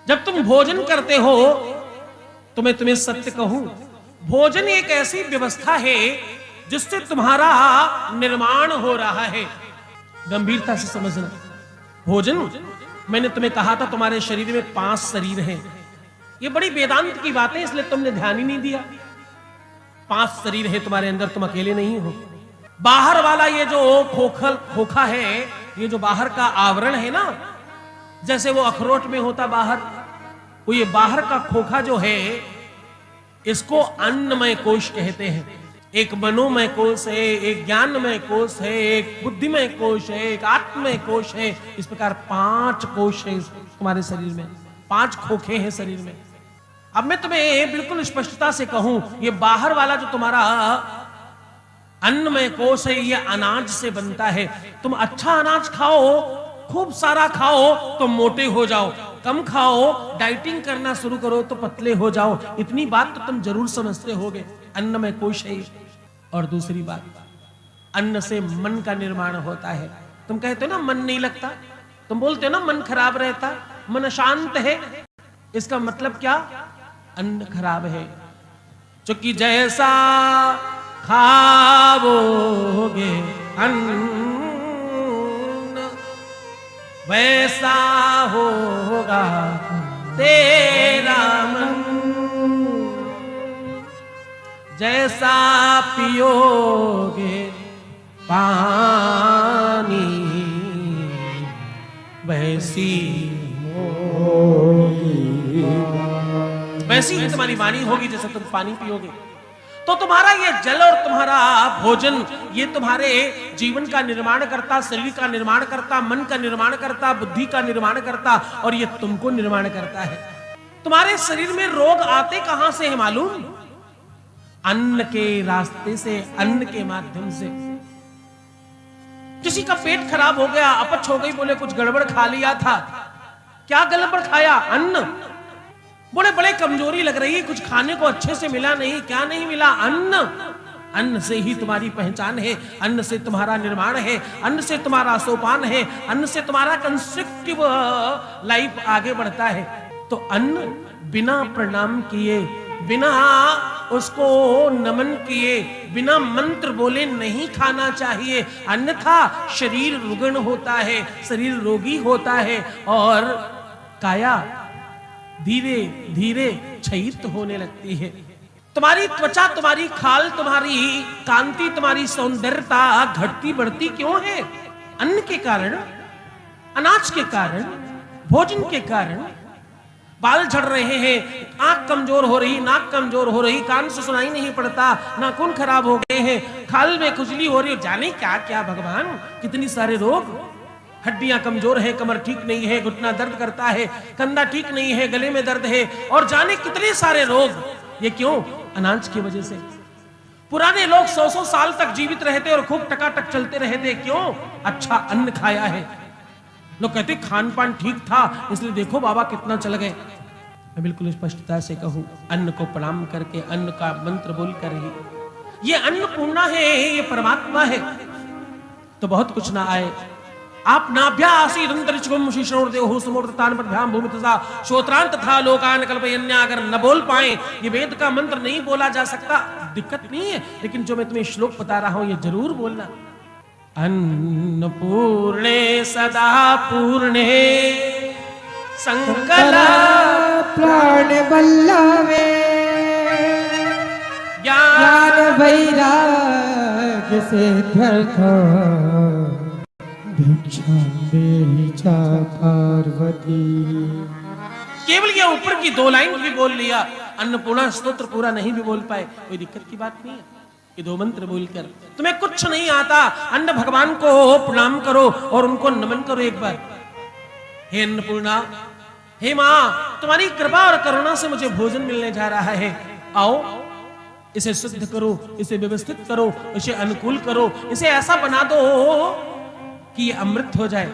जब तुम भोजन करते हो तो मैं तुम्हें सत्य कहूं, भोजन एक ऐसी व्यवस्था है जिससे तुम्हारा निर्माण हो रहा है। गंभीरता से समझना। भोजन, मैंने तुम्हें कहा था तुम्हारे शरीर में 5 शरीर हैं। ये बड़ी वेदांत की बात है, इसलिए तुमने ध्यान ही नहीं दिया। 5 शरीर है तुम्हारे अंदर, तुम अकेले नहीं हो। बाहर वाला ये जो खोखा है, ये जो बाहर का आवरण है ना, जैसे वो अखरोट में होता बाहर, वो ये बाहर का खोखा जो है, इसको अन्नमय कोश कहते हैं। एक मनोमय कोश है, एक ज्ञानमय कोश है, एक बुद्धिमय कोश है, एक आत्ममय कोश है। इस प्रकार 5 कोश है तुम्हारे शरीर में, 5 खोखे हैं शरीर में। अब मैं तुम्हें बिल्कुल स्पष्टता से कहूं, ये बाहर वाला जो तुम्हारा अन्नमय कोश है, ये अनाज से बनता है। तुम अच्छा अनाज खाओ, खूब सारा खाओ तो मोटे हो जाओ, कम खाओ, डाइटिंग करना शुरू करो तो पतले हो जाओ। इतनी बात तो तुम जरूर समझते होगे। अन्नमय कोश है। और दूसरी बात, अन्न से मन का निर्माण होता है। तुम कहते हो ना मन नहीं लगता, तुम बोलते हो ना मन खराब रहता, मन शांत है। इसका मतलब क्या? अन्न खराब है। क्योंकि जैसा खाओगे अन्न वैसा होगा तेरा मन, जैसा पियोगे पानी वैसी ही तुम्हारी वाणी होगी, जैसे तुम पानी पियोगे। तो तुम्हारा ये जल और तुम्हारा भोजन, ये तुम्हारे जीवन का निर्माण करता, शरीर का निर्माण करता, मन का निर्माण करता, बुद्धि का निर्माण करता, और ये तुमको निर्माण करता है। तुम्हारे शरीर में रोग आते कहां से है मालूम? अन्न के रास्ते से, अन्न के माध्यम से। किसी का पेट खराब हो गया, अपच हो गई, बोले कुछ गड़बड़ खा लिया था। क्या गड़बड़ खाया? अन्न। बोले बड़े कमजोरी लग रही है, कुछ खाने को अच्छे से मिला नहीं। क्या नहीं मिला? अन्न। अन्न से ही तुम्हारी पहचान है, अन्न से तुम्हारा निर्माण है, अन्न से तुम्हारा सोपान है, अन्न से तुम्हारा कंस्ट्रक्टिव लाइफ आगे बढ़ता है। तो अन्न बिना प्रणाम किए, बिना उसको नमन किए, बिना मंत्र बोले नहीं खाना चाहिए। अन्यथा शरीर रुग्ण होता है, शरीर रोगी होता है, और काया धीरे धीरे क्षयित होने लगती है। तुम्हारी त्वचा, तुम्हारी खाल, तुम्हारी कांति, तुम्हारी सौंदर्यता घटती बढ़ती क्यों है? अन्न के कारण, अनाज के कारण, भोजन के कारण। बाल झड़ रहे हैं, आंख कमजोर हो रही, नाक कमजोर हो रही, कान से सुनाई नहीं पड़ता, नाखून खराब हो गए हैं, खाल में खुजली हो रही, जाने क्या क्या भगवान, कितनी सारे रोग। हड्डियां कमजोर है, कमर ठीक नहीं है, घुटना दर्द करता है, कंधा ठीक नहीं है, गले में दर्द है, और जाने कितने सारे रोग। ये क्यों? अनाज की वजह से। पुराने लोग 100-100 साल तक जीवित रहते और खूब टकाटक चलते रहते। क्यों? अच्छा अन्न खाया है। लोग कहते खान पान ठीक था, इसलिए देखो बाबा कितना चल गए। मैं बिल्कुल स्पष्टता से कहूं, अन्न को प्रणाम करके, अन्न का मंत्र बोल कर ही, ये अन्नपूर्णा है, ये परमात्मा है, तो बहुत कुछ ना आए। आप नाभ्यासीदंतरिक्षुम शिशोर्देहो समूर्ततान पद्भ्याम भूमितसा श्रोत्रान तथा लोकान कल्पयन्या। अगर न बोल पाए, ये वेद का मंत्र नहीं बोला जा सकता, दिक्कत नहीं है, लेकिन जो मैं तुम्हें श्लोक बता रहा हूं ये जरूर बोलना। अन्नपूर्णे सदा पूर्णे संकला प्राण वल्लभे ज्ञान वैराग्य से भिक्षा देहि चा पार्वती। केवल ये ऊपर की 2 लाइन भी बोल लिया, अन्नपूर्णा स्तोत्र पूरा नहीं भी बोल पाए, कोई दिक्कत की बात नहीं है। ये 2 मंत्र बोलकर तुम्हें कुछ नहीं आता, अन्न भगवान को प्रणाम करो और उनको नमन करो एक बार। हे अन्नपूर्णा, हे माँ, तुम्हारी कृपा और करुणा से मुझे भोजन मिलने जा रहा है। आओ इसे शुद्ध करो, इसे व्यवस्थित करो, इसे अनुकूल करो, इसे ऐसा बना दो कि ये अमृत हो जाए।